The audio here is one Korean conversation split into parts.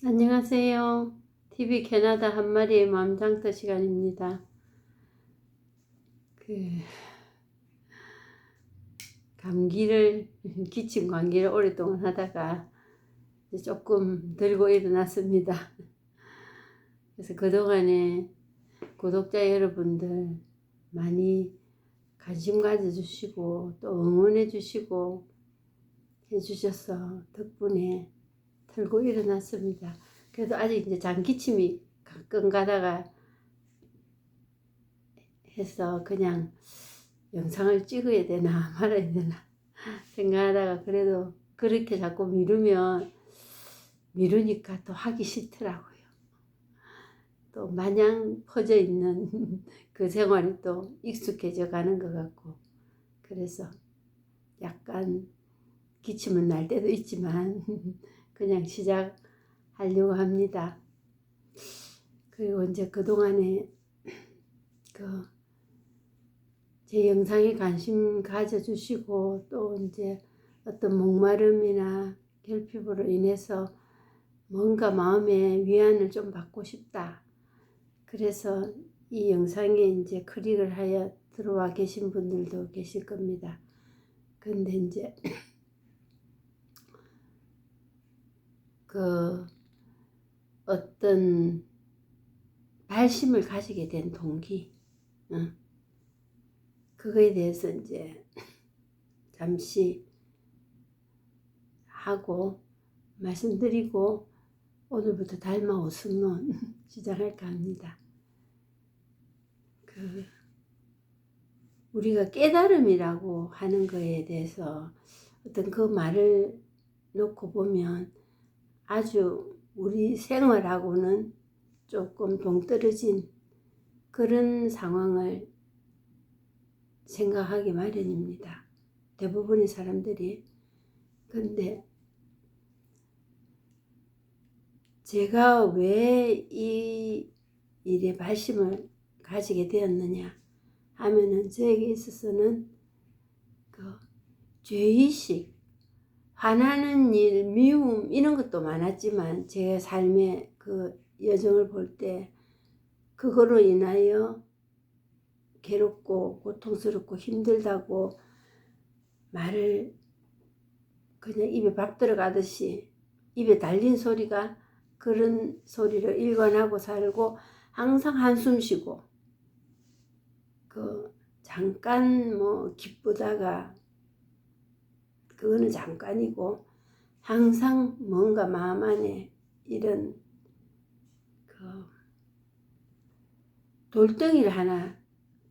안녕하세요. TV 캐나다 한 마리의 맘장터 시간입니다. 기침 감기를 오랫동안 하다가 이제 조금 들고 일어났습니다. 그래서 그동안에 구독자 여러분들 많이 관심 가져주시고 또 응원해 주시고 해주셔서 덕분에 들고 일어났습니다. 그래도 아직 이제 장기침이 가끔 가다가 해서 그냥 영상을 찍어야 되나 말아야 되나 생각하다가 그래도 그렇게 자꾸 미루니까 또 하기 싫더라고요. 또 마냥 퍼져 있는 그 생활이 또 익숙해져 가는 것 같고, 그래서 약간 기침은 날 때도 있지만 그냥 시작하려고 합니다. 그리고 이제 그동안에 제 영상에 관심 가져주시고 또 이제 어떤 목마름이나 결핍으로 인해서 뭔가 마음의 위안을 좀 받고 싶다. 그래서 이 영상에 이제 클릭을 하여 들어와 계신 분들도 계실 겁니다. 근데 이제 그 어떤 발심을 가지게 된 동기, 그거에 대해서 이제 잠시 하고 말씀드리고 오늘부터 달마 오승론 시작할까 합니다. 우리가 깨달음이라고 하는 거에 대해서 어떤 그 말을 놓고 보면 아주 우리 생활하고는 조금 동떨어진 그런 상황을 생각하기 마련입니다. 대부분의 사람들이. 근데 제가 왜 이 일에 발심을 가지게 되었느냐 하면은 저에게 있어서는 죄의식, 화나는 일, 미움 이런 것도 많았지만 제 삶의 그 여정을 볼 때 그거로 인하여 괴롭고 고통스럽고 힘들다고 말을 그냥 입에 밥 들어가듯이 입에 달린 소리가 그런 소리를 일관하고 살고 항상 한숨 쉬고 잠깐 기쁘다가 그거는 잠깐이고 항상 뭔가 마음 안에 이런 돌덩이를 하나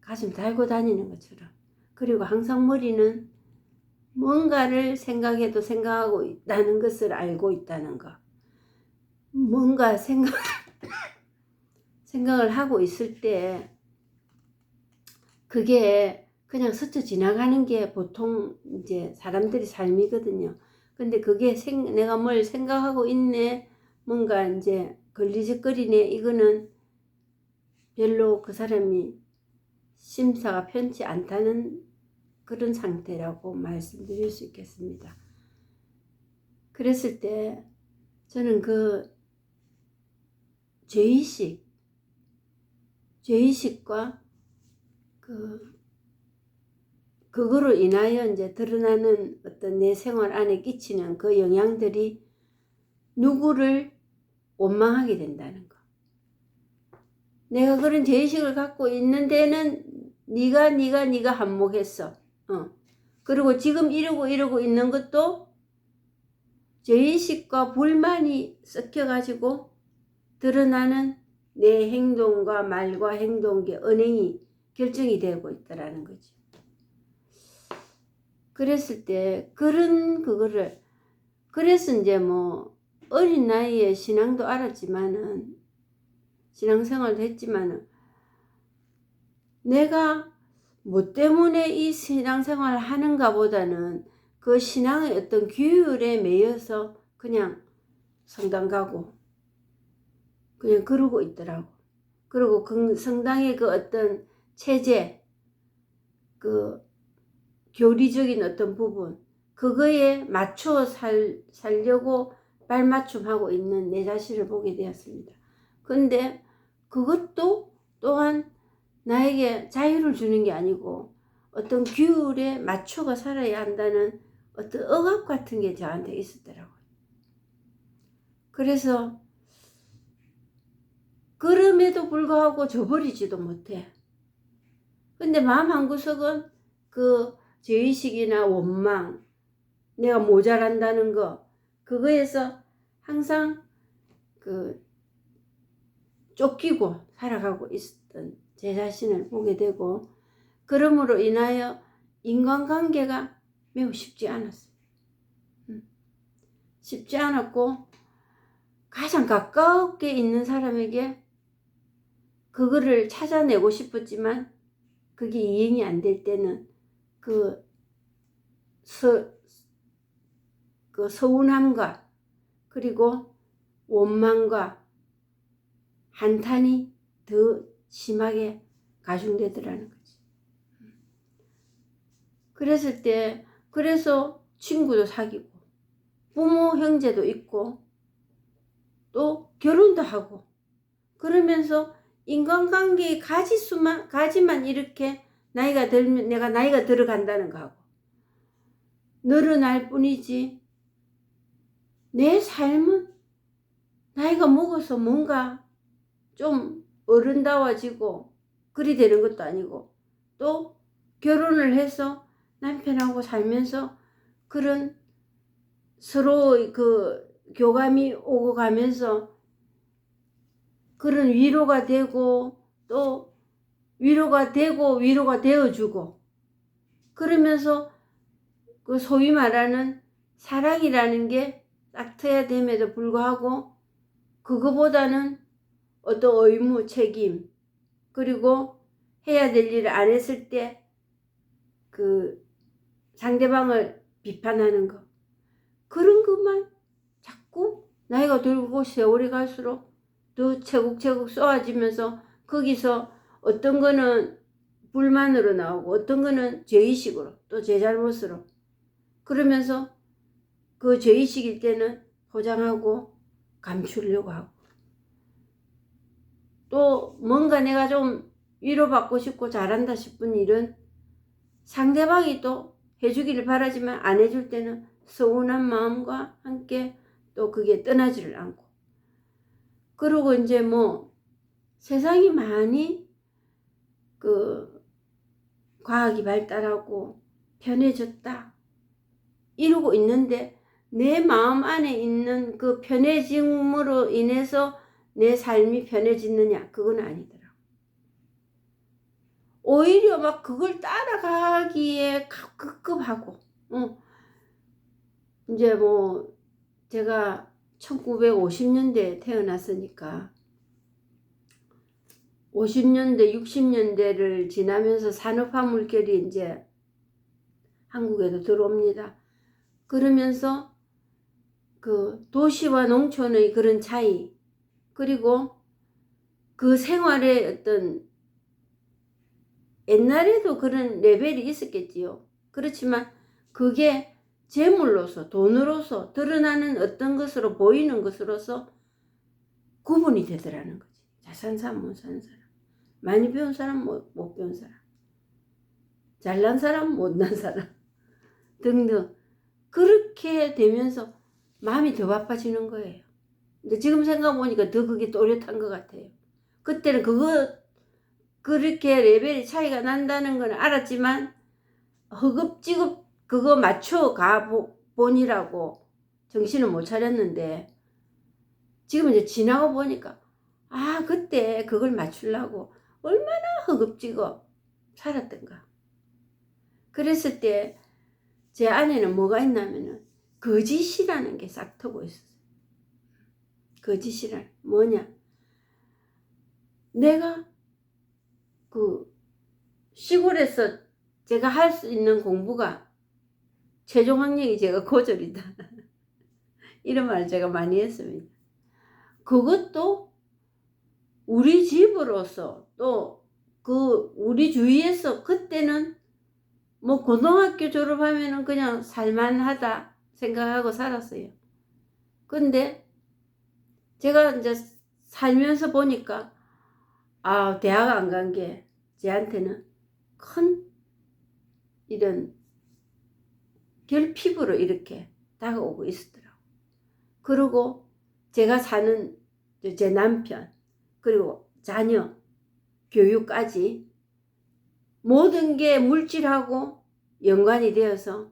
가슴 달고 다니는 것처럼, 그리고 항상 머리는 뭔가를 생각해도 생각하고 있다는 것을 알고 있다는 것, 뭔가 생각을 하고 있을 때 그게 그냥 스쳐 지나가는 게 보통 이제 사람들이 삶이거든요. 근데 그게 내가 뭘 생각하고 있네, 뭔가 이제 걸리적거리네, 이거는 별로 그 사람이 심사가 편치 않다는 그런 상태라고 말씀드릴 수 있겠습니다. 그랬을 때 저는 그 죄의식과 그거로 인하여 이제 드러나는 어떤 내 생활 안에 끼치는 그 영향들이 누구를 원망하게 된다는 거. 내가 그런 죄의식을 갖고 있는 데는 네가 한몫했어. 그리고 지금 이러고 있는 것도 죄의식과 불만이 섞여가지고 드러나는 내 행동과 말과 행동의 언행이 결정이 되고 있다라는 거지. 그랬을 때 그래서 이제 어린 나이에 신앙도 알았지만은, 신앙생활도 했지만은, 내가 뭐 때문에 이 신앙생활을 하는가 보다는 그 신앙의 어떤 규율에 매여서 그냥 성당 가고 그냥 그러고 있더라고. 그리고 그 성당의 그 어떤 체제, 그 교리적인 어떤 부분, 그거에 맞춰 살려고 발맞춤하고 있는 내 자신을 보게 되었습니다. 근데 그것도 또한 나에게 자유를 주는 게 아니고 어떤 규율에 맞춰가 살아야 한다는 어떤 억압 같은 게 저한테 있었더라고요. 그래서 그럼에도 불구하고 저버리지도 못해. 근데 마음 한구석은 그 죄의식이나 원망, 내가 모자란다는 거, 그거에서 항상 그 쫓기고 살아가고 있었던 제 자신을 보게 되고, 그러므로 인하여 인간관계가 매우 쉽지 않았어요. 쉽지 않았고, 가장 가깝게 있는 사람에게 그거를 찾아내고 싶었지만 그게 이행이 안 될 때는 그 서운함과 그리고 원망과 한탄이 더 심하게 가중되더라는 거지. 그랬을 때, 그래서 친구도 사귀고 부모 형제도 있고 또 결혼도 하고, 그러면서 인간관계의 가지만 이렇게 나이가 들면 내가 나이가 들어간다는 거하고 늘어날 뿐이지, 내 삶은 나이가 먹어서 뭔가 좀 어른다워지고 그리 되는 것도 아니고, 또 결혼을 해서 남편하고 살면서 그런 서로 그 교감이 오고 가면서 그런 위로가 되고 또 위로가 되고 위로가 되어주고, 그러면서 그 소위 말하는 사랑이라는 게 딱 터야 됨에도 불구하고 그거보다는 어떤 의무, 책임, 그리고 해야 될 일을 안 했을 때 그 상대방을 비판하는 거, 그런 것만 자꾸 나이가 들고 세월이 갈수록 더 채국채국 쏘아지면서 거기서 어떤 거는 불만으로 나오고 어떤 거는 죄의식으로 또 제 잘못으로, 그러면서 그 죄의식일 때는 포장하고 감추려고 하고, 또 뭔가 내가 좀 위로받고 싶고 잘한다 싶은 일은 상대방이 또 해주기를 바라지만 안 해줄 때는 서운한 마음과 함께 또 그게 떠나지를 않고, 그리고 이제 뭐 세상이 많이 그 과학이 발달하고 편해졌다 이러고 있는데, 내 마음 안에 있는 그 편해짐으로 인해서 내 삶이 편해지느냐, 그건 아니더라고. 오히려 막 그걸 따라가기에 급급하고, 이제 뭐 제가 1950년대에 태어났으니까 50년대 60년대를 지나면서 산업화 물결이 이제 한국에도 들어옵니다. 그러면서 그 도시와 농촌의 그런 차이, 그리고 그 생활의 어떤, 옛날에도 그런 레벨이 있었겠지요. 그렇지만 그게 재물로서, 돈으로서 드러나는 어떤 것으로 보이는 것으로서 구분이 되더라는 거지. 잘 산 사람, 못 사는 사람, 많이 배운 사람, 못 배운 사람, 잘난 사람, 못난 사람 등등, 그렇게 되면서 마음이 더 바빠지는 거예요. 근데 지금 생각해보니까 더 그게 또렷한 것 같아요. 그때는 그렇게 레벨이 차이가 난다는 건 알았지만 허겁지겁 그거 맞춰 가보니라고 정신을 못 차렸는데, 지금 이제 지나고 보니까 그때 그걸 맞추려고 얼마나 허겁지겁 살았던가. 그랬을 때 제 안에는 뭐가 있냐면은 거짓이라는 게 싹 트고 있었어요. 거짓이란 뭐냐, 내가 그 시골에서 제가 할 수 있는 공부가 최종 학력이 제가 고졸이다 이런 말을 제가 많이 했습니다. 그것도 우리 집으로서 또 그 우리 주위에서, 그때는 뭐 고등학교 졸업하면은 그냥 살만하다 생각하고 살았어요. 근데 제가 이제 살면서 보니까 대학 안 간 게 제한테는 큰 이런 결핍으로 이렇게 다가오고 있었더라고. 그리고 제가 사는 제 남편 그리고 자녀 교육까지 모든 게 물질하고 연관이 되어서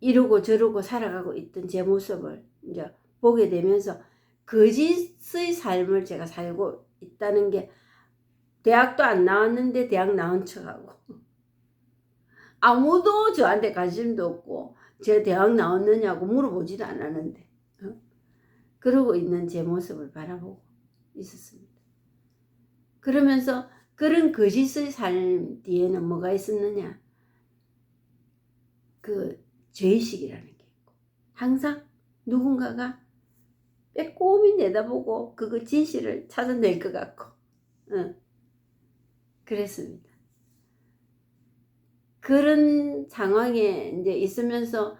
이러고 저러고 살아가고 있던 제 모습을 이제 보게 되면서 거짓의 삶을 제가 살고 있다는 게, 대학도 안 나왔는데 대학 나온 척하고 아무도 저한테 관심도 없고 제 대학 나왔느냐고 물어보지도 않았는데 그러고 있는 제 모습을 바라보고 있었습니다. 그러면서 그런 거짓의 삶 뒤에는 뭐가 있었느냐, 그 죄의식이라는 게 있고, 항상 누군가가 빼꼼히 내다보고 그거 진실을 찾아낼 것 같고 그랬습니다. 그런 상황에 이제 있으면서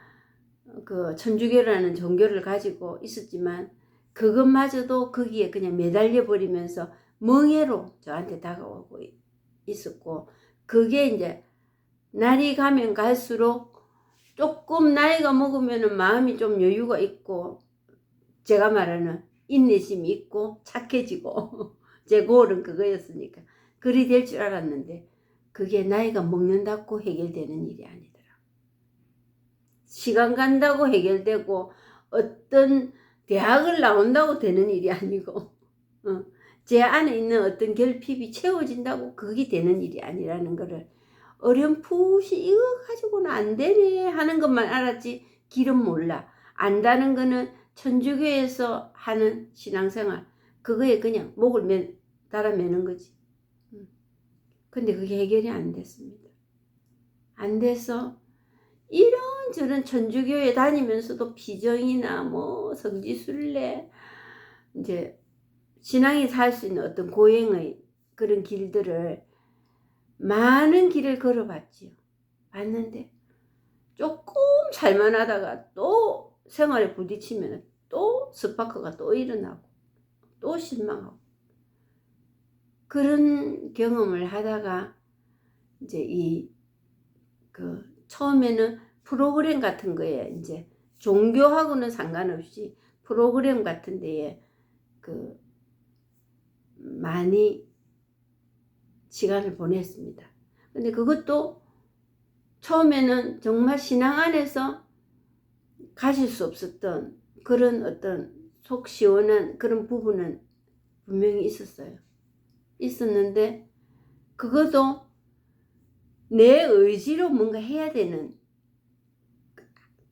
그 천주교라는 종교를 가지고 있었지만 그것마저도 거기에 그냥 매달려 버리면서 멍해로 저한테 다가오고 있었고, 그게 이제 날이 가면 갈수록 조금 나이가 먹으면 마음이 좀 여유가 있고, 제가 말하는 인내심이 있고 착해지고 제 고을은 그거였으니까 그리 될 줄 알았는데, 그게 나이가 먹는다고 해결되는 일이 아니더라. 시간 간다고 해결되고 어떤 대학을 나온다고 되는 일이 아니고 제 안에 있는 어떤 결핍이 채워진다고 그게 되는 일이 아니라는 거를 어렴풋이 이거 가지고는 안 되네 하는 것만 알았지 길은 몰라. 안다는 거는 천주교에서 하는 신앙생활 그거에 그냥 목을 달아매는 거지. 근데 그게 해결이 안 됐습니다. 안 돼서 이런저런 천주교에 다니면서도 비정이나 뭐 성지순례, 이제 신앙이 살 수 있는 어떤 고행의 그런 길들을 많은 길을 걸어봤지요. 봤는데 조금 살만하다가 또 생활에 부딪히면 또 스파크가 또 일어나고 또 실망하고, 그런 경험을 하다가 이제 처음에는 프로그램 같은 거에, 이제 종교하고는 상관없이 프로그램 같은 데에 많이 시간을 보냈습니다. 근데 그것도 처음에는 정말 신앙 안에서 가질 수 없었던 그런 어떤 속 시원한 그런 부분은 분명히 있었는데 그것도 내 의지로 뭔가 해야 되는,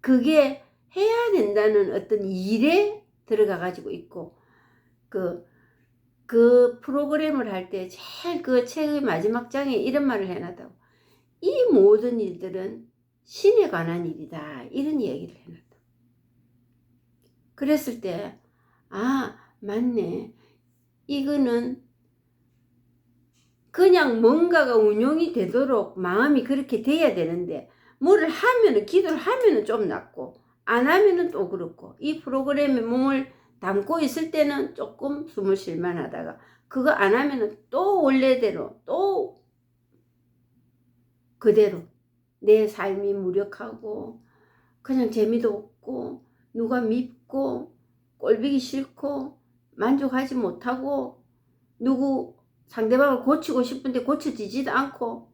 그게 해야 된다는 어떤 일에 들어가 가지고 있고, 그 프로그램을 할 때 제일 그 책의 마지막 장에 이런 말을 해놨다고. 이 모든 일들은 신에 관한 일이다, 이런 얘기를 해놨다. 그랬을 때 맞네, 이거는 그냥 뭔가가 운용이 되도록 마음이 그렇게 돼야 되는데, 뭐를 하면은, 기도를 하면은 좀 낫고 안 하면은 또 그렇고, 이 프로그램에 몸을 담고 있을 때는 조금 숨을 쉴만 하다가 그거 안 하면은 또 원래대로 또 그대로 내 삶이 무력하고 그냥 재미도 없고 누가 밉고 꼴보기 싫고 만족하지 못하고 누구 상대방을 고치고 싶은데 고쳐지지도 않고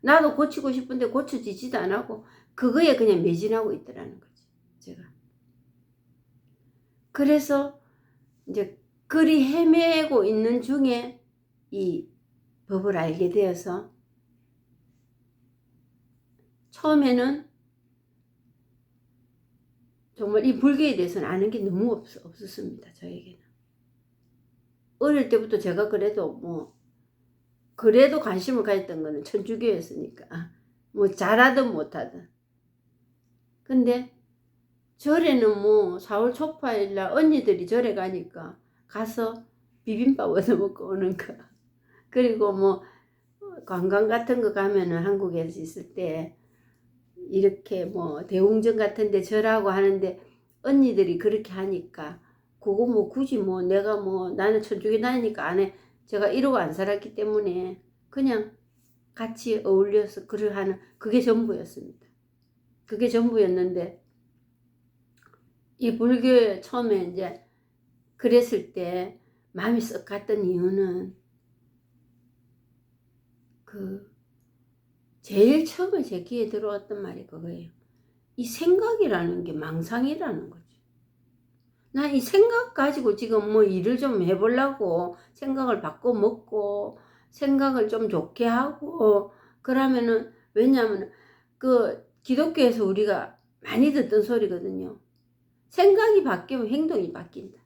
나도 고치고 싶은데 고쳐지지도 안 하고 그거에 그냥 매진하고 있더라는 거지 제가. 그래서 이제 그리 헤매고 있는 중에 이 법을 알게 되어서, 처음에는 정말 이 불교에 대해서는 아는 게 너무 없었습니다. 저에게는 어릴 때부터 제가 그래도 관심을 가졌던 거는 천주교였으니까 뭐 잘하든 못하든. 근데 절에는 뭐 4월 초파일날 언니들이 절에 가니까 가서 비빔밥 얻어 먹고 오는 거, 그리고 뭐 관광 같은 거 가면은 한국에서 있을 때 이렇게 뭐 대웅전 같은 데 절하고 하는데 언니들이 그렇게 하니까 그거 뭐 굳이 뭐 내가 뭐 나는 천주교 다니니까 안 해. 제가 이러고 안 살았기 때문에 그냥 같이 어울려서 그를 하는 그게 전부였습니다. 그게 전부였는데 이 불교에 처음에 이제 그랬을 때 마음이 썩 갔던 이유는 그 제일 처음에 제 귀에 들어왔던 말이 그거예요. 이 생각이라는 게 망상이라는 거죠. 난 이 생각 가지고 지금 뭐 일을 좀 해보려고 생각을 바꿔 먹고 생각을 좀 좋게 하고 그러면은 왜냐하면 그 기독교에서 우리가 많이 듣던 소리거든요. 생각이 바뀌면 행동이 바뀐다.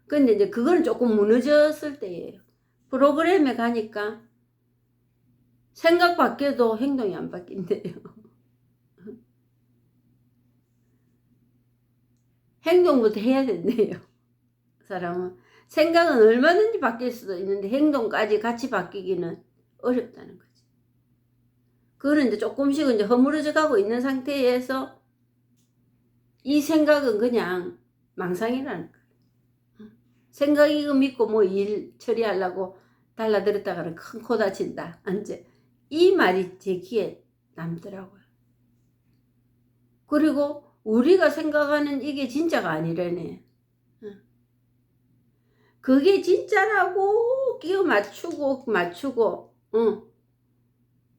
근데 이제 그거는 조금 무너졌을 때예요. 프로그램에 가니까 생각 바뀌어도 행동이 안 바뀐대요. 행동부터 해야 된대요. 사람은 생각은 얼마든지 바뀔 수도 있는데 행동까지 같이 바뀌기는 어렵다는 거지. 그거는 이제 조금씩은 이제 허물어져 가고 있는 상태에서 이 생각은 그냥 망상이라는 거예요. 생각 이거 믿고 뭐 일 처리하려고 달라들었다가는 큰 코 다친다. 이제 이 말이 제 귀에 남더라고요. 그리고 우리가 생각하는 이게 진짜가 아니라네. 그게 진짜라고 끼워 맞추고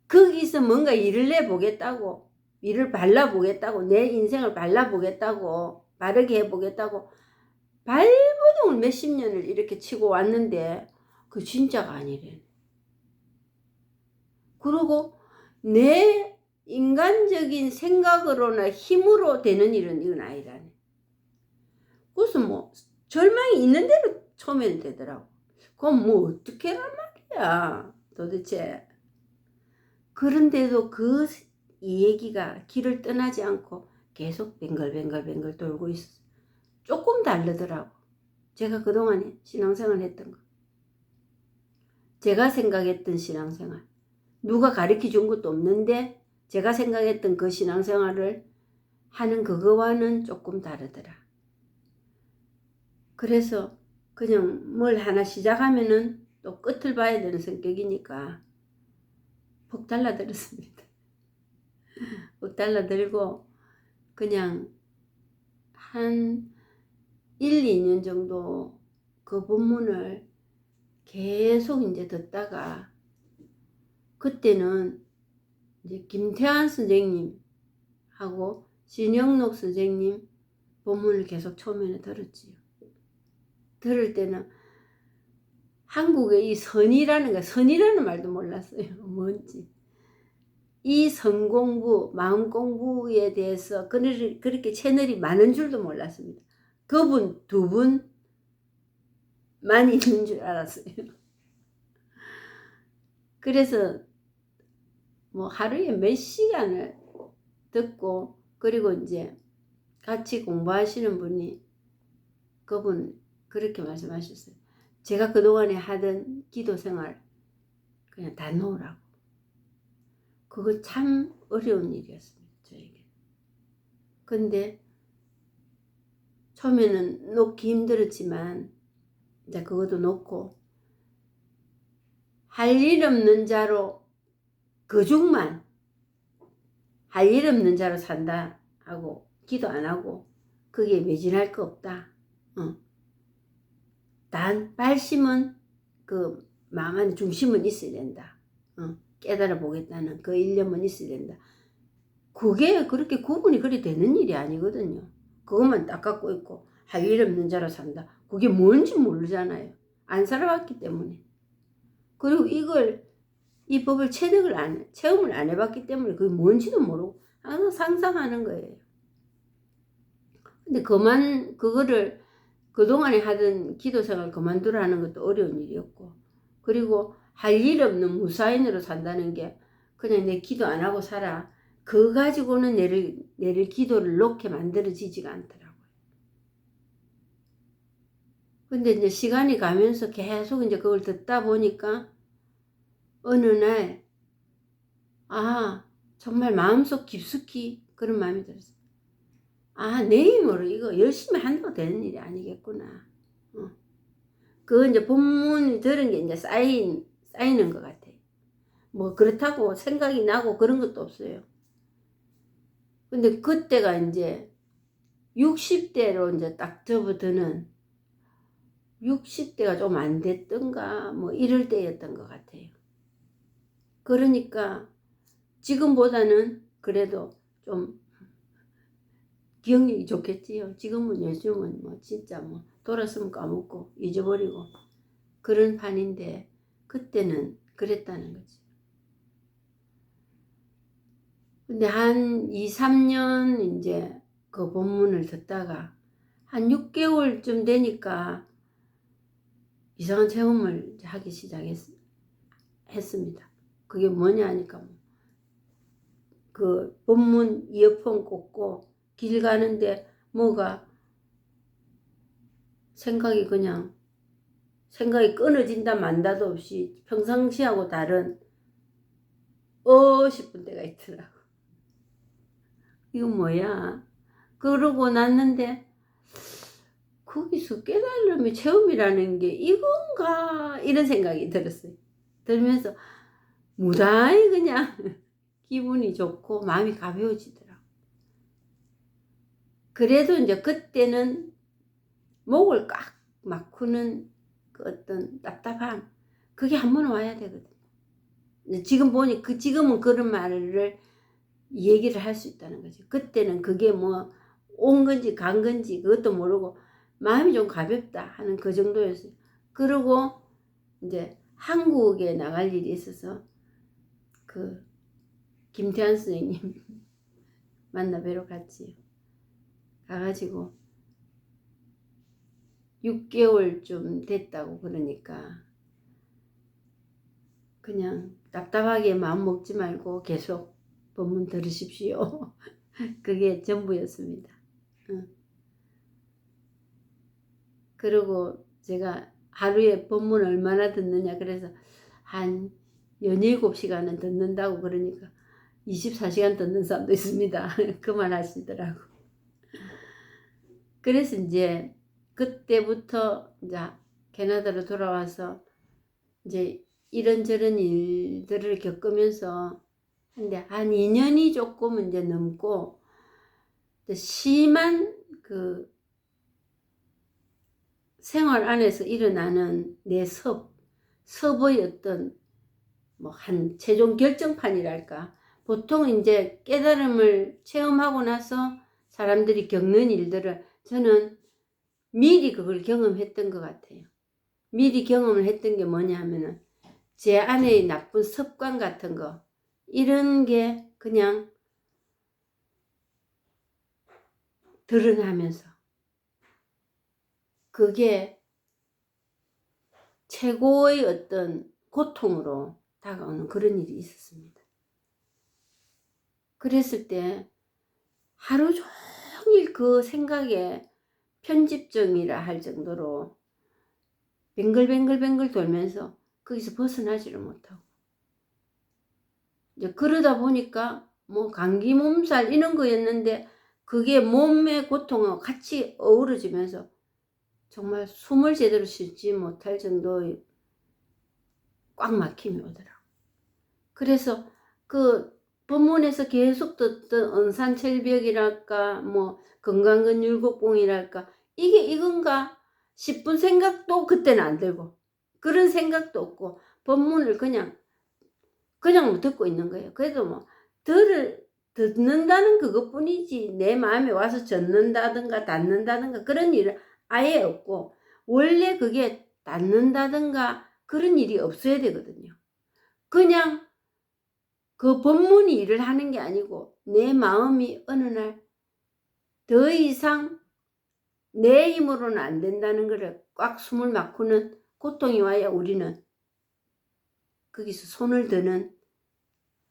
거기서 뭔가 일을 내보겠다고, 일을 발라보겠다고, 내 인생을 발라보겠다고, 바르게 해보겠다고 발버둥을 몇십 년을 이렇게 치고 왔는데 그 진짜가 아니래. 그리고 내 인간적인 생각으로나 힘으로 되는 일은 이건 아니라네. 그래서 뭐 절망이 있는 대로 처음에는 되더라고. 그럼 뭐 어떻게 하란 말이야 도대체. 그런데도 이 얘기가 길을 떠나지 않고 계속 뱅글뱅글 돌고 있어. 조금 다르더라고. 제가 그동안에 신앙생활 했던 거. 제가 생각했던 신앙생활. 누가 가르쳐 준 것도 없는데 제가 생각했던 그 신앙생활을 하는 그거와는 조금 다르더라. 그래서 그냥 뭘 하나 시작하면은 또 끝을 봐야 되는 성격이니까 푹 달라들었습니다. 푹 달라들고 그냥 한 1, 2년 정도 그 본문을 계속 이제 듣다가 그때는 이제 김태환 선생님하고 신영록 선생님 본문을 계속 처음에는 들었지요. 들을 때는 한국에 이 선이라는 말도 몰랐어요. 뭔지. 이 선공부, 마음공부에 대해서 그렇게 채널이 많은 줄도 몰랐습니다. 그분 두 분만 있는 줄 알았어요. 그래서 뭐 하루에 몇 시간을 듣고 그리고 이제 같이 공부하시는 분이 그분 그렇게 말씀하셨어요. 제가 그동안에 하던 기도 생활 그냥 다 놓으라고. 그거 참 어려운 일이었습니다. 저에게. 근데 처음에는 놓기 힘들었지만 이제 그것도 놓고 할 일 없는 자로 거죽만 할 일 없는 자로 산다 하고 기도 안 하고 그게 매진할 거 없다. 단 발심은 그 마음 안에 중심은 있어야 된다. 깨달아 보겠다는 그 일념은 있어야 된다. 그게 그렇게 구분이 그리 되는 일이 아니거든요. 그것만 딱 갖고 있고 할 일 없는 자로 산다. 그게 뭔지 모르잖아요. 안 살아봤기 때문에. 그리고 이 법을 체험을 안 해봤기 때문에 그게 뭔지도 모르고 항상 상상하는 거예요. 근데 그거를 그동안에 하던 기도 생활 그만두라는 것도 어려운 일이었고, 그리고 할 일 없는 무사인으로 산다는 게 그냥 내 기도 안 하고 살아. 그거 가지고는 내를 기도를 놓게 만들어지지가 않더라고요. 근데 이제 시간이 가면서 계속 이제 그걸 듣다 보니까 어느 날, 정말 마음속 깊숙이 그런 마음이 들었어요. 아, 내 힘으로 이거 열심히 한다고 되는 일이 아니겠구나. 그 이제 본문이 들은 게 이제 쌓이는 것 같아요. 뭐 그렇다고 생각이 나고 그런 것도 없어요. 근데 그때가 이제 60대로 이제 딱 접어드는 60대가 좀 안 됐던가 뭐 이럴 때였던 것 같아요. 그러니까 지금보다는 그래도 좀 기억력이 좋겠지요. 지금은 요즘은 뭐 진짜 뭐 돌았으면 까먹고 잊어버리고 그런 판인데 그때는 그랬다는 거지. 근데 한 2, 3년 이제 그 본문을 듣다가 한 6개월쯤 되니까 이상한 체험을 하기 시작했습니다. 그게 뭐냐 하니까 그 본문 이어폰 꽂고 길 가는데 뭐가 생각이 끊어진다 만다도 없이 평상시하고 다른 싶은 때가 있더라고. 이거 뭐야? 그러고 났는데 거기서 깨달음의 체험이라는 게 이건가 이런 생각이 들었어요. 들면서 무다히 그냥 기분이 좋고 마음이 가벼워지더라고. 그래도 이제 그때는 목을 꽉 막히는 그 어떤 답답함 그게 한 번 와야 되거든. 지금 보니 지금은 그런 말을 얘기를 할 수 있다는 거죠. 그때는 그게 뭐 온 건지 간 건지 그것도 모르고 마음이 좀 가볍다 하는 그 정도였어요. 그리고 이제 한국에 나갈 일이 있어서 그 김태환 선생님 만나 뵈러 갔지요. 가가지고 6개월쯤 됐다고 그러니까 그냥 답답하게 마음 먹지 말고 계속 본문 들으십시오. 그게 전부였습니다. 그리고 제가 하루에 본문 얼마나 듣느냐 그래서 한 17시간은 듣는다고 그러니까 24시간 듣는 사람도 있습니다. 그만하시더라고. 그래서 이제 그때부터 이제 캐나다로 돌아와서 이제 이런저런 일들을 겪으면서 근데 한 2년이 조금 이제 넘고 심한 그 생활 안에서 일어나는 내 섭의 어떤 뭐 한 최종 결정판이랄까. 보통 이제 깨달음을 체험하고 나서 사람들이 겪는 일들을 저는 미리 그걸 경험했던 것 같아요. 미리 경험을 했던 게 뭐냐 하면은 제 안의 나쁜 습관 같은 거 이런 게 그냥 드러나면서 그게 최고의 어떤 고통으로 다가오는 그런 일이 있었습니다. 그랬을 때 하루 종일 그 생각에 편집증이라 할 정도로 뱅글뱅글 돌면서 거기서 벗어나지를 못하고 이제 그러다 보니까 뭐 감기 몸살 이런 거였는데 그게 몸의 고통하고 같이 어우러지면서 정말 숨을 제대로 쉬지 못할 정도의 꽉 막힘이 오더라고. 그래서 그 본문에서 계속 듣던 언산철벽이랄까 뭐 건강근율곡봉이랄까 이게 이건가 싶은 생각도 그때는 안 들고 그런 생각도 없고 본문을 그냥 듣고 있는 거예요. 그래도 뭐 듣는다는 그것뿐이지 내 마음에 와서 젖는다든가 닿는다든가 그런 일은 아예 없고 원래 그게 닿는다든가 그런 일이 없어야 되거든요. 그냥 그 본문이 일을 하는 게 아니고 내 마음이 어느 날 더 이상 내 힘으로는 안 된다는 것을 꽉 숨을 막고는 고통이 와야 우리는 거기서 손을 드는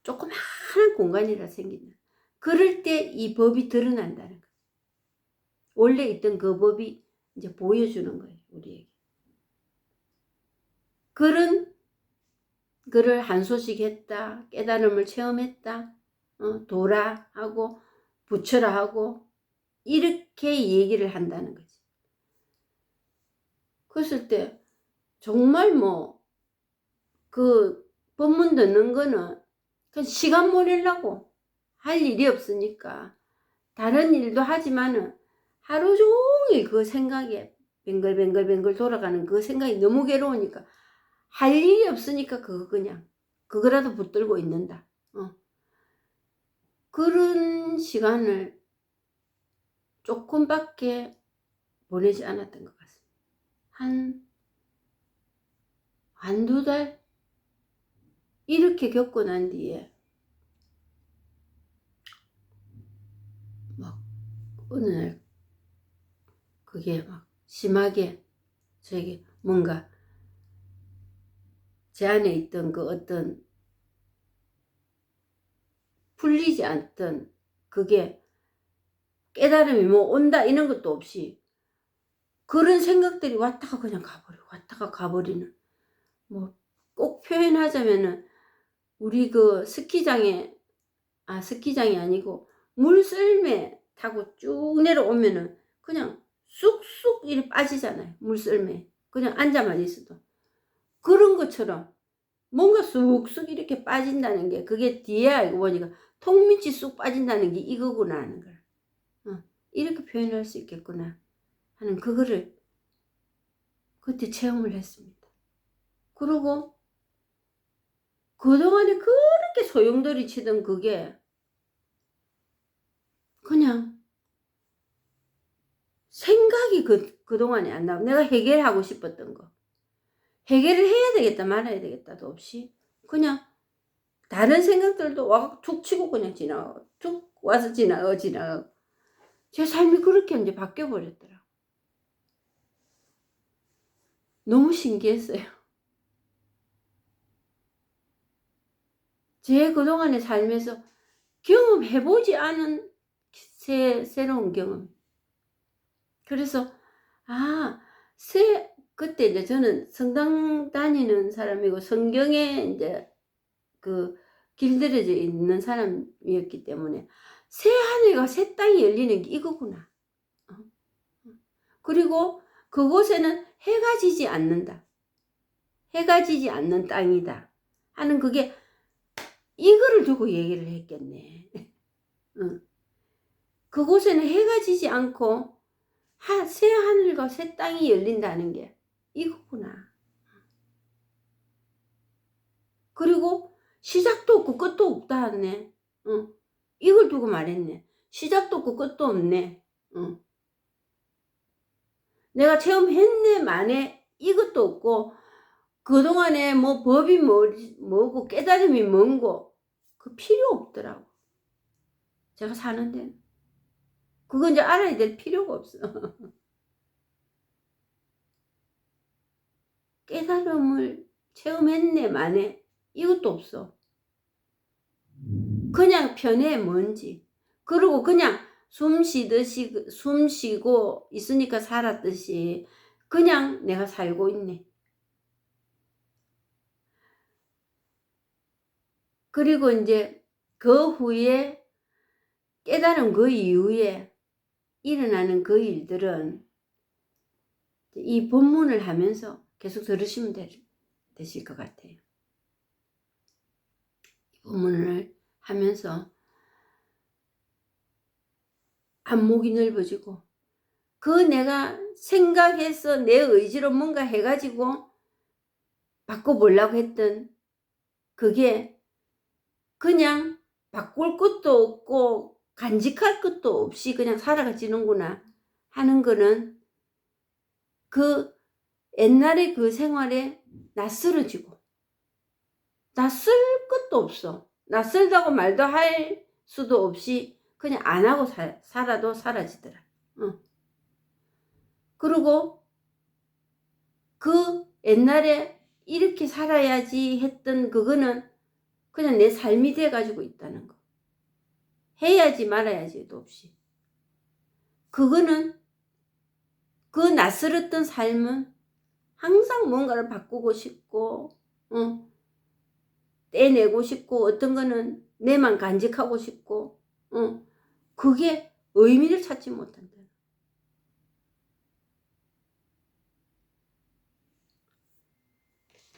조그마한 공간이라 생긴다. 그럴 때 이 법이 드러난다는 거예요. 원래 있던 그 법이 이제 보여주는 거예요. 우리에게. 그런 글을 한 소식 했다. 깨달음을 체험했다. 도라 하고 부처라 하고 이렇게 얘기를 한다는 거지. 그랬을 때 정말 뭐 그 법문 듣는 거는 그냥 시간 보내려고 할 일이 없으니까 다른 일도 하지만은 하루 종일 그 생각에 뱅글뱅글뱅글 돌아가는 그 생각이 너무 괴로우니까 할 일이 없으니까 그거 그냥 그거라도 붙들고 있는다. 그런 시간을 조금밖에 보내지 않았던 것 같습니다. 한두 달? 이렇게 겪고 난 뒤에 막 어느 날 그게 막 심하게 저에게 뭔가 제 안에 있던 그 어떤 풀리지 않던 그게 깨달음이 뭐 온다 이런 것도 없이 그런 생각들이 왔다가 그냥 가버리고 왔다가 가버리는, 뭐 꼭 표현하자면은 우리 그 스키장이 아니고 물썰매 타고 쭉 내려오면은 그냥 쑥쑥 이렇게 빠지잖아요. 물썰매 그냥 앉아만 있어도 그런 것처럼 뭔가 쑥쑥 이렇게 빠진다는 게, 그게 뒤에 알고 보니까 톡밑이 쑥 빠진다는 게 이거구나 하는 걸 이렇게 표현할 수 있겠구나 하는 그거를 그때 체험을 했습니다. 그리고 그동안에 그렇게 소용돌이 치던 그게 그냥 생각이 그동안에 안 나고, 내가 해결하고 싶었던 거 해결을 해야 되겠다 말아야 되겠다도 없이 그냥 다른 생각들도 와서 툭 치고 그냥 지나가고 툭 와서 지나가고 제 삶이 그렇게 이제 바뀌어 버렸더라고. 너무 신기했어요. 제 그동안의 삶에서 경험해보지 않은 새로운 경험. 그래서 그때 이제 저는 성당 다니는 사람이고 성경에 이제 그 길들여져 있는 사람이었기 때문에 새 하늘과 새 땅이 열리는 게 이거구나. 그리고 그곳에는 해가 지지 않는다. 해가 지지 않는 땅이다 하는 그게 이거를 두고 얘기를 했겠네. 그곳에는 해가 지지 않고 새 하늘과 새 땅이 열린다는 게 이거구나. 그리고 시작도 없고 끝도 없다 하네. 이걸 두고 말했네. 시작도 없고 끝도 없네. 내가 체험했네 만에 이것도 없고 그동안에 뭐 법이 뭐고 깨달음이 뭔고 그 필요 없더라고. 제가 사는데 그거 이제 알아야 될 필요가 없어. 깨달음을 체험했네 만에 이것도 없어. 그냥 편해 뭔지. 그리고 그냥 숨 쉬고 있으니까 살았듯이 그냥 내가 살고 있네. 그리고 이제 그 후에 깨달은 그 이후에 일어나는 그 일들은 이 본문을 하면서 계속 들으시면 되실 것 같아요. 이 본문을 하면서 안목이 넓어지고 그 내가 생각해서 내 의지로 뭔가 해가지고 바꿔보려고 했던 그게 그냥 바꿀 것도 없고 간직할 것도 없이 그냥 살아가지는구나 하는 거는 그 옛날에 그 생활에 낯설어지고 낯설 것도 없어. 낯설다고 말도 할 수도 없이 그냥 안 하고 살아도 사라지더라. 그리고 그 옛날에 이렇게 살아야지 했던 그거는 그냥 내 삶이 돼가지고 있다는 거. 해야지 말아야지도 없이. 그거는 그 낯설었던 삶은 항상 뭔가를 바꾸고 싶고 떼내고 싶고 어떤 거는 내만 간직하고 싶고 그게 의미를 찾지 못한다.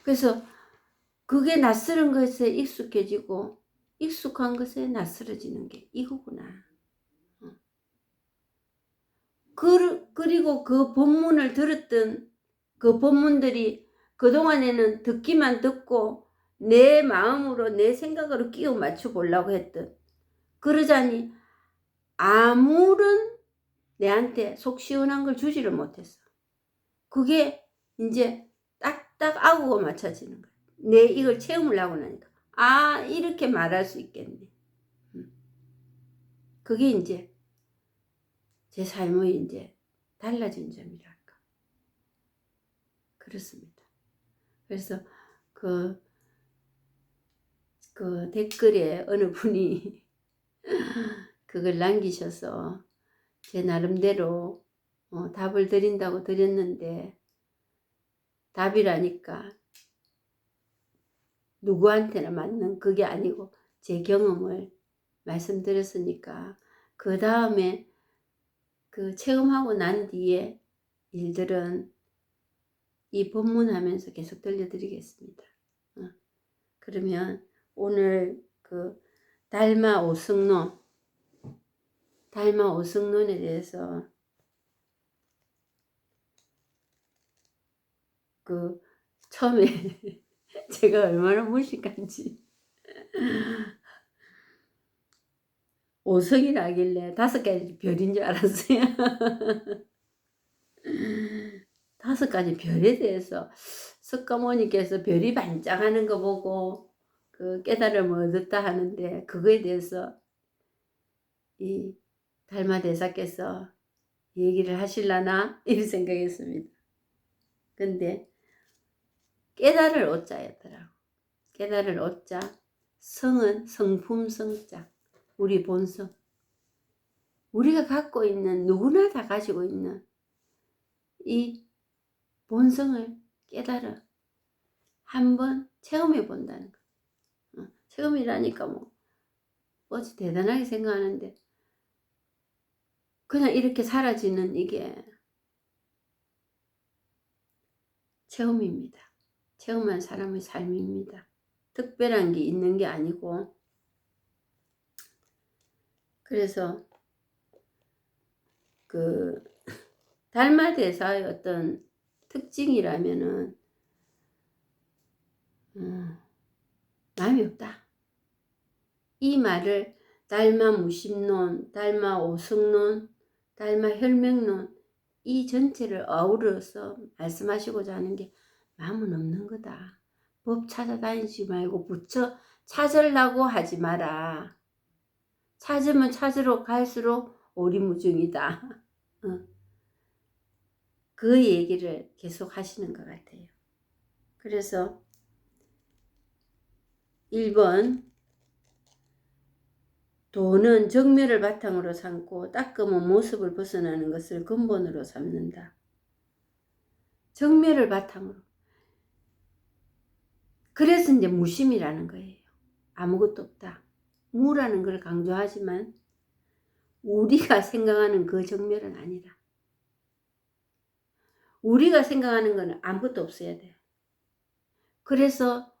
그래서 그게 낯설은 것에 익숙해지고 익숙한 것에 낯설어지는 게 이거구나. 그리고 그 본문을 들었던 그 본문들이 그동안에는 듣기만 듣고 내 마음으로 내 생각으로 끼워 맞춰 보려고 했던, 그러자니 아무런 내한테 속 시원한 걸 주지를 못했어. 그게 이제 딱딱 아구가 맞춰지는 거야. 내 이걸 체험을 하고 나니까 아, 이렇게 말할 수 있겠네. 그게 이제 제 삶의 이제 달라진 점이랄까. 그렇습니다. 그래서 그 댓글에 어느 분이 그걸 남기셔서 제 나름대로 답을 드린다고 드렸는데, 답이라니까 누구한테나 맞는 그게 아니고 제 경험을 말씀드렸으니까 그 다음에 그 체험하고 난 뒤에 일들은 이 본문하면서 계속 들려드리겠습니다. 그러면 오늘 그 달마 오승론에 대해서 그 처음에 제가 얼마나 무식한지 오성이라길래 5가지 별인 줄 알았어요. 5가지 별에 대해서 석가모니께서 별이 반짝하는 거 보고 그 깨달음을 얻었다 하는데, 그거에 대해서 이 달마대사께서 얘기를 하실라나 이런 생각했습니다. 근데 깨달을 오자였더라고. 깨달을 오자, 성은 성품 성자, 우리 본성, 우리가 갖고 있는, 누구나 다 가지고 있는 이 본성을 깨달아 한번 체험해 본다는 거. 체험이라니까 뭐 어찌 대단하게 생각하는데, 그냥 이렇게 사라지는 이게 체험입니다. 체험한 사람의 삶입니다. 특별한 게 있는 게 아니고. 그래서 그 달마대사의 어떤 특징이라면은 마음이 없다. 이 말을 달마무심론, 달마오성론, 달마혈맹론 이 전체를 아우러서 말씀하시고자 하는 게 마음은 없는 거다. 법 찾아다니지 말고 부처 찾으려고 하지 마라. 찾으면 찾으러 갈수록 오리무중이다. 그 얘기를 계속 하시는 것 같아요. 그래서 1번, 도는 정멸을 바탕으로 삼고 닦으면 모습을 벗어나는 것을 근본으로 삼는다. 정멸을 바탕으로. 그래서 이제 무심이라는 거예요. 아무것도 없다. 무라는 걸 강조하지만 우리가 생각하는 그 정멸은 아니라, 우리가 생각하는 거는 아무것도 없어야 돼. 그래서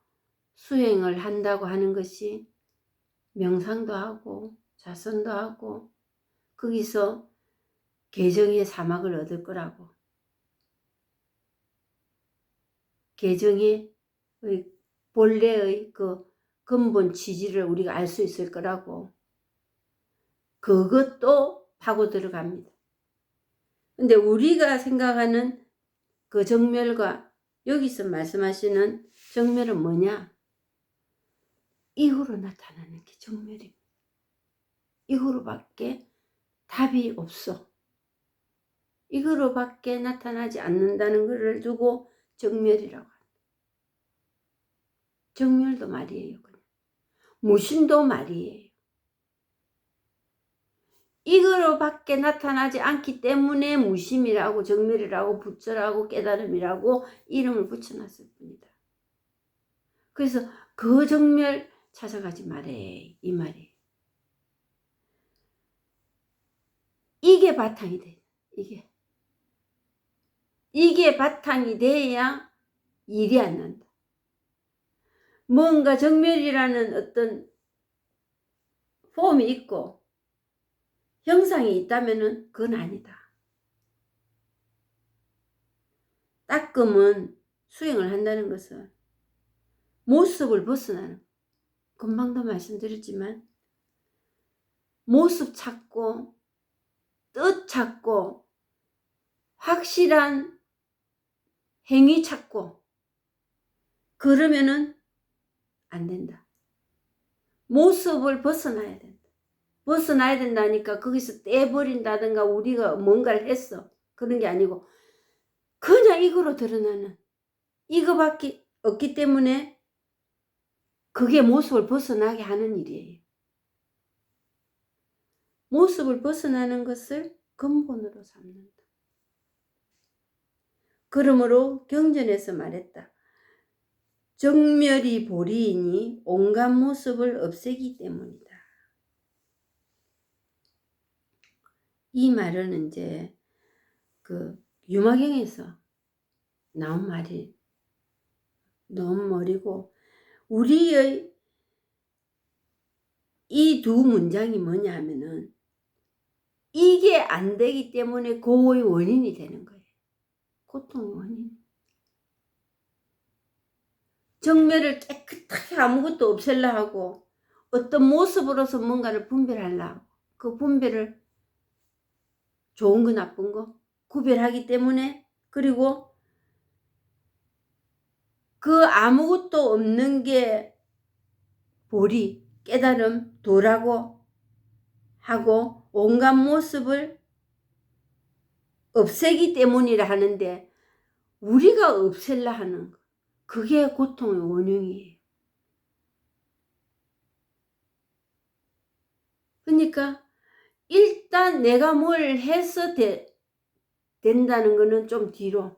수행을 한다고 하는 것이 명상도 하고 자선도 하고 거기서 개정의 사막을 얻을 거라고, 개정의 본래의 그 근본 취지를 우리가 알 수 있을 거라고, 그것도 파고 들어갑니다. 근데 우리가 생각하는 그 정멸과 여기서 말씀하시는 정멸은 뭐냐? 이후로 나타나는 게 정멸입니다. 이후로밖에 답이 없어. 이후로밖에 나타나지 않는다는 것을 두고 정멸이라고 합니다. 정멸도 말이에요. 그냥. 무심도 말이에요. 이거로밖에 나타나지 않기 때문에 무심이라고 정멸이라고 부처라고 깨달음이라고 이름을 붙여놨을 뿐이다. 그래서 그 정멸 찾아가지 말해, 이 말이에요. 이게 바탕이 돼. 이게 바탕이 돼야 일이 안 난다. 뭔가 정멸이라는 어떤 폼이 있고 형상이 있다면은 그건 아니다. 따끔은 수행을 한다는 것은 모습을 벗어나는, 금방도 말씀드렸지만 모습 찾고 뜻 찾고 확실한 행위 찾고 그러면은 안 된다. 모습을 벗어나야 된다. 벗어나야 된다니까 거기서 떼버린다든가 우리가 뭔가를 했어 그런 게 아니고 그냥 이거로 드러나는, 이거밖에 없기 때문에 그게 모습을 벗어나게 하는 일이에요. 모습을 벗어나는 것을 근본으로 삼는다. 그러므로 경전에서 말했다. 정멸이 보리이니 온갖 모습을 없애기 때문이다. 이 말은 이제 그 유마경에서 나온 말이 너무 머리고, 우리의 이 두 문장이 뭐냐 하면은 이게 안 되기 때문에 고의 원인이 되는 거예요. 고통의 원인. 정멸을 깨끗하게 아무것도 없애려 하고 어떤 모습으로서 뭔가를 분별하려고 그 분별을 좋은 거 나쁜 거 구별하기 때문에, 그리고 그 아무것도 없는 게 보리, 깨달음, 도라고 하고 온갖 모습을 없애기 때문이라 하는데 우리가 없애려 하는 거, 그게 고통의 원흉이에요. 그러니까 일단 내가 뭘 해서 된다는 거는 좀 뒤로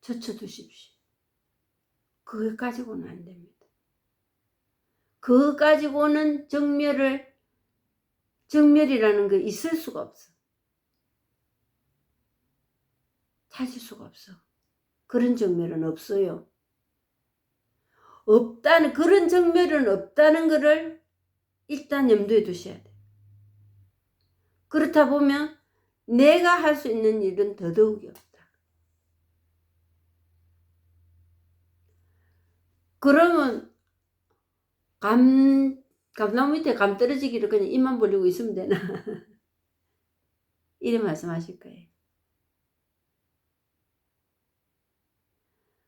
젖혀두십시오. 그거 가지고는 안 됩니다. 그거 가지고는 정멸이라는 거 있을 수가 없어. 찾을 수가 없어. 그런 정멸은 없어요. 그런 정멸은 없다는 것을 일단 염두에 두셔야 돼. 그렇다 보면 내가 할 수 있는 일은 더더욱이 없다. 그러면 감나무 밑에 감 떨어지기를 그냥 입만 벌리고 있으면 되나? 이래 말씀하실 거예요.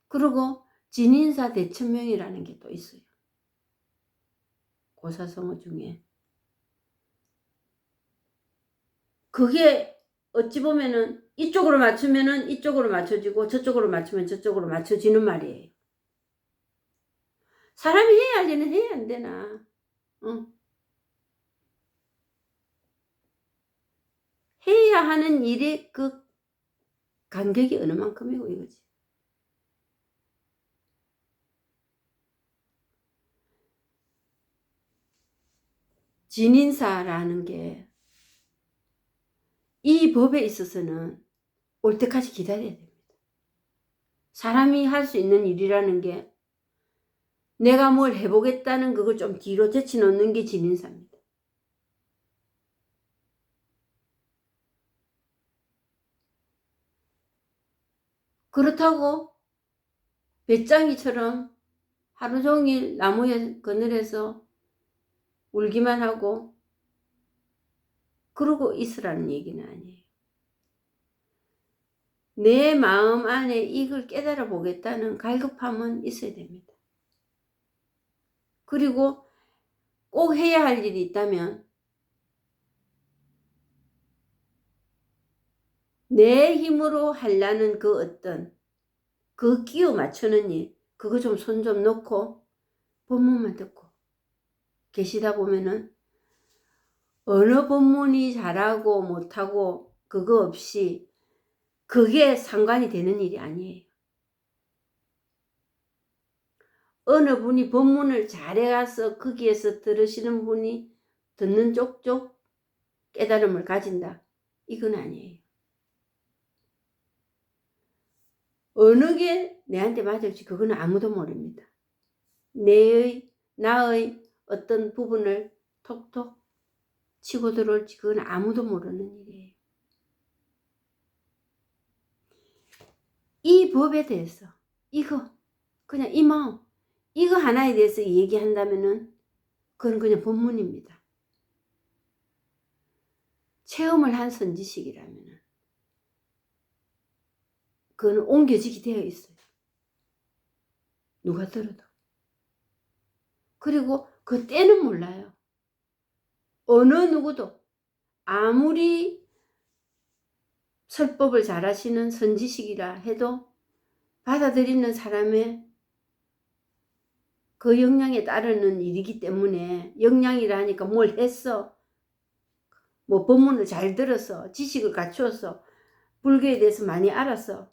그리고 진인사 대천명이라는 게 또 있어요. 고사성어 중에. 그게 어찌 보면은 이쪽으로 맞추면은 이쪽으로 맞춰지고 저쪽으로 맞추면 저쪽으로 맞춰지는 말이에요. 사람이 해야 할 일은 해야 안 되나? 응. 해야 하는 일의 그 간격이 어느 만큼이고 이거지. 진인사라는 게 이 법에 있어서는 올 때까지 기다려야 됩니다. 사람이 할 수 있는 일이라는 게 내가 뭘 해보겠다는 그걸 좀 뒤로 제쳐놓는 게 진인사입니다. 그렇다고 배짱이처럼 하루 종일 나무에 그늘에서 울기만 하고 그러고 있으라는 얘기는 아니에요. 내 마음 안에 이걸 깨달아 보겠다는 갈급함은 있어야 됩니다. 그리고 꼭 해야 할 일이 있다면 내 힘으로 하려는 그 어떤 그 끼워 맞추는 일, 그거 좀 손 좀 놓고 법문만 듣고 계시다 보면은 어느 법문이 잘하고 못하고 그거 없이 그게 상관이 되는 일이 아니에요. 어느 분이 법문을 잘해가서 거기에서 들으시는 분이 듣는 쪽쪽 깨달음을 가진다. 이건 아니에요. 어느 게 내한테 맞을지 그거는 아무도 모릅니다. 나의 어떤 부분을 톡톡 치고 들어올지 그건 아무도 모르는 일이에요. 이 법에 대해서 그냥 이 마음 이거 하나에 대해서 얘기한다면은 그건 그냥 본문입니다. 체험을 한 선지식이라면은 그건 옮겨지게 되어 있어요. 누가 들어도. 그리고 그 때는 몰라요. 어느 누구도 아무리 설법을 잘하시는 선지식이라 해도 받아들이는 사람의 그 역량에 따르는 일이기 때문에 역량이라 하니까 뭘 했어. 뭐 법문을 잘 들어서 지식을 갖추어서 불교에 대해서 많이 알아서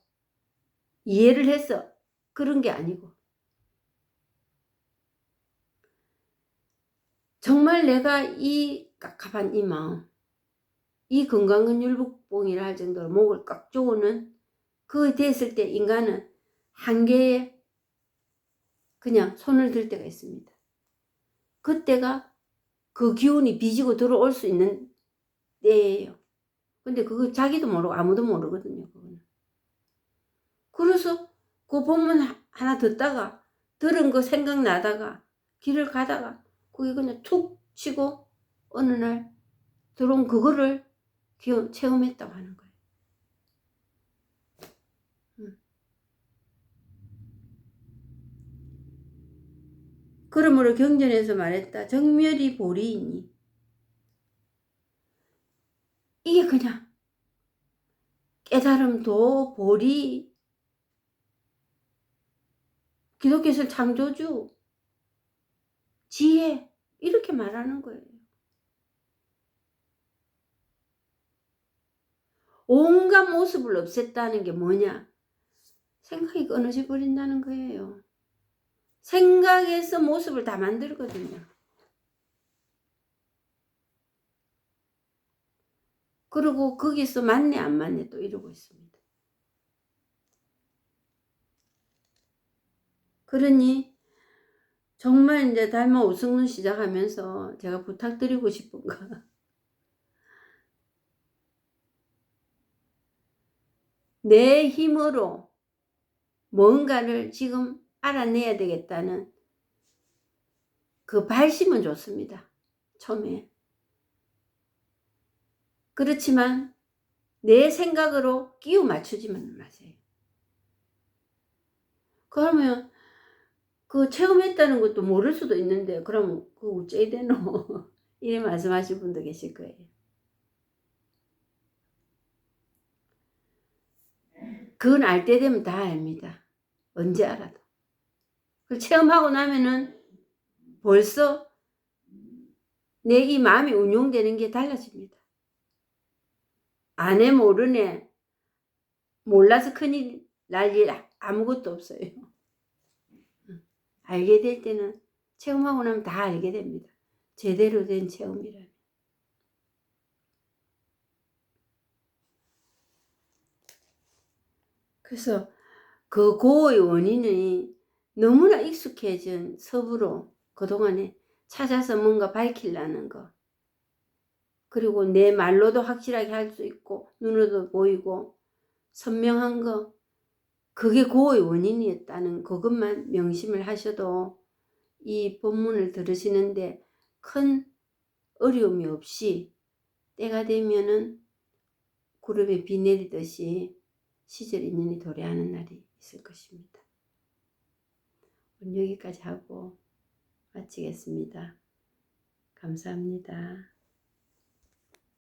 이해를 해서 그런 게 아니고 정말 내가 이 깝깝한 이 마음 이 건강은 율복봉이라 할 정도로 목을 꽉 조으는 그 됐을 때 인간은 한계에 그냥 손을 들 때가 있습니다. 그때가 그 기운이 비지고 들어올 수 있는 때예요. 근데 그거 자기도 모르고 아무도 모르거든요. 그거는. 그래서 그 본문 하나 듣다가 들은 거 생각나다가 길을 가다가 그게 그냥 툭 치고 어느 날 들어온 그거를 체험했다고 하는 거예요. 그러므로 경전에서 말했다. 정멸이 보리이니 이게 그냥 깨달음도 보리 기독교에서 창조주 지혜 이렇게 말하는 거예요. 온갖 모습을 없앴다는 게 뭐냐? 생각이 끊어져 버린다는 거예요. 생각에서 모습을 다 만들거든요. 그리고 거기서 맞네 안 맞네 또 이러고 있습니다. 그러니 정말 이제 달마 오승론 시작하면서 제가 부탁드리고 싶은 거 내 힘으로 뭔가를 지금 알아내야 되겠다는 그 발심은 좋습니다. 처음에. 그렇지만 내 생각으로 끼워 맞추지만 마세요. 그러면 그 체험했다는 것도 모를 수도 있는데 그럼 그거 어째 되노? 이래 말씀하실 분도 계실 거예요. 그건 알 때 되면 다 압니다. 언제 알아도. 그 체험하고 나면은 벌써 내 이 마음이 운용되는 게 달라집니다. 아네 모르네 몰라서 큰일 날 일 아무것도 없어요. 알게 될 때는 체험하고 나면 다 알게 됩니다. 제대로 된 체험이라면. 그래서 그 고의 원인이 너무나 익숙해진 섭으로 그동안에 찾아서 뭔가 밝히려는 거. 그리고 내 말로도 확실하게 할 수 있고 눈으로도 보이고 선명한 거. 그게 고의 원인이었다는 그것만 명심을 하셔도 이 본문을 들으시는데 큰 어려움이 없이 때가 되면은 구름에 비 내리듯이 시절 인연이 도래하는 날이 있을 것입니다. 오늘 여기까지 하고 마치겠습니다. 감사합니다.